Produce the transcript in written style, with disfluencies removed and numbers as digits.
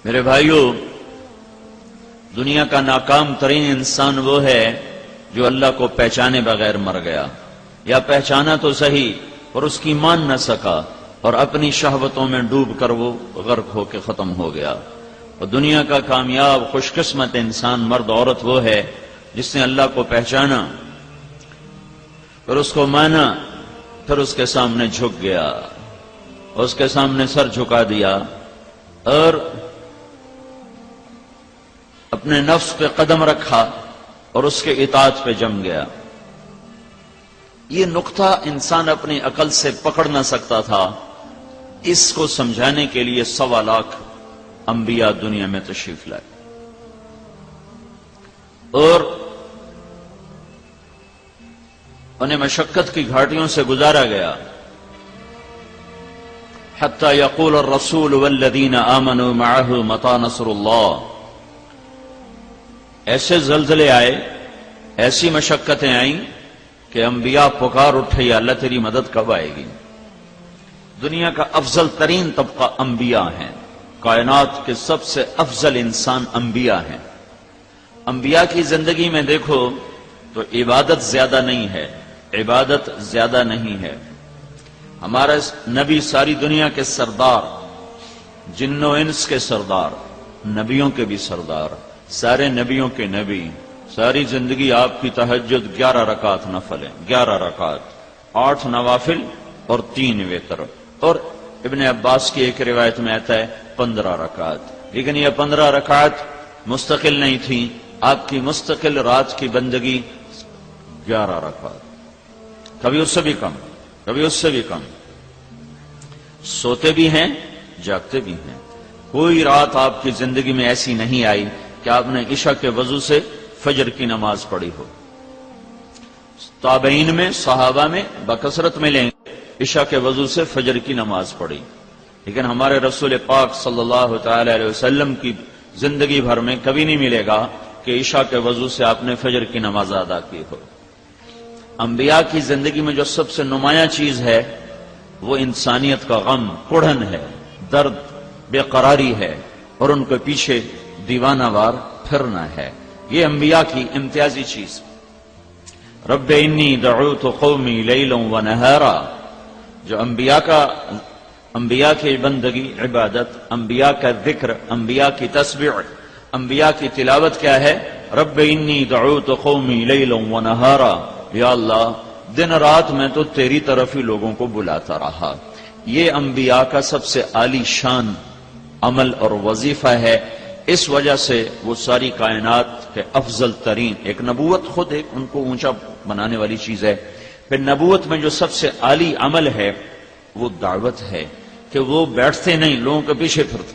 میرے بھائیوں، دنیا کا ناکام ترین انسان وہ ہے جو اللہ کو پہچانے بغیر مر گیا، یا پہچانا تو صحیح اور اس کی مان نہ سکا اور اپنی شہوتوں میں ڈوب کر وہ غرق ہو کے ختم ہو گیا۔ اور دنیا کا کامیاب خوش قسمت انسان مرد عورت وہ ہے جس نے اللہ کو پہچانا، پھر اس کو مانا، پھر اس کے سامنے جھک گیا، اس کے سامنے سر جھکا دیا اور اپنے نفس پہ قدم رکھا اور اس کے اطاعت پہ جم گیا۔ یہ نقطہ انسان اپنی عقل سے پکڑ نہ سکتا تھا، اس کو سمجھانے کے لیے 1.25 لاکھ انبیاء دنیا میں تشریف لائے اور انہیں مشقت کی گھاٹیوں سے گزارا گیا، حتی یقول الرسول والذین آمنوا معه متی نصر اللہ۔ ایسے زلزلے آئے، ایسی مشقتیں آئیں کہ انبیاء پکار اٹھے یا اللہ تیری مدد کب آئے گی۔ دنیا کا افضل ترین طبقہ انبیاء ہیں، کائنات کے سب سے افضل انسان انبیاء ہیں۔ انبیاء کی زندگی میں دیکھو تو عبادت زیادہ نہیں ہے، عبادت زیادہ نہیں ہے۔ ہمارا نبی ساری دنیا کے سردار، جن و انس کے سردار، نبیوں کے بھی سردار، سارے نبیوں کے نبی، ساری زندگی آپ کی تہجد 11 رکعت نفل ہے، 11 رکعت، 8 نوافل اور 3 وتر، اور ابن عباس کی ایک روایت میں آتا ہے 15 رکعت۔ لیکن یہ 15 رکعت مستقل نہیں تھی، آپ کی مستقل رات کی بندگی 11 رکعت، کبھی اس سے بھی کم، کبھی اس سے بھی کم۔ سوتے بھی ہیں، جاگتے بھی ہیں۔ کوئی رات آپ کی زندگی میں ایسی نہیں آئی کہ آپ نے عشاء کے وضو سے فجر کی نماز پڑھی ہو۔ تابعین میں، صحابہ میں بکثرت ملیں عشاء کے وضو سے فجر کی نماز پڑھی، لیکن ہمارے رسول پاک صلی اللہ تعالی علیہ وسلم کی زندگی بھر میں کبھی نہیں ملے گا کہ عشاء کے وضو سے آپ نے فجر کی نماز ادا کی ہو۔ انبیاء کی زندگی میں جو سب سے نمایاں چیز ہے وہ انسانیت کا غم، کڑھن ہے، درد، بے قراری ہے، اور ان کے پیچھے دیوانہ وار پھرنا ہے۔ یہ انبیاء کی امتیازی چیز۔ رب انی دعوت قومی لیلا و نہارا، جو انبیاء کی بندگی، عبادت، انبیاء کا ذکر، انبیاء کی تسبیح، انبیاء کی تلاوت کیا ہے؟ رب انی دعوت قومی لیلا و نہارا، یا اللہ دن رات میں تو تیری طرف ہی لوگوں کو بلاتا رہا۔ یہ انبیاء کا سب سے عالی شان عمل اور وظیفہ ہے۔ اس وجہ سے وہ ساری کائنات کے افضل ترین، ایک نبوت خود ایک ان کو اونچا بنانے والی چیز ہے، پھر نبوت میں جو سب سے عالی عمل ہے وہ دعوت ہے، کہ وہ بیٹھتے نہیں، لوگوں کے پیچھے پھرتے۔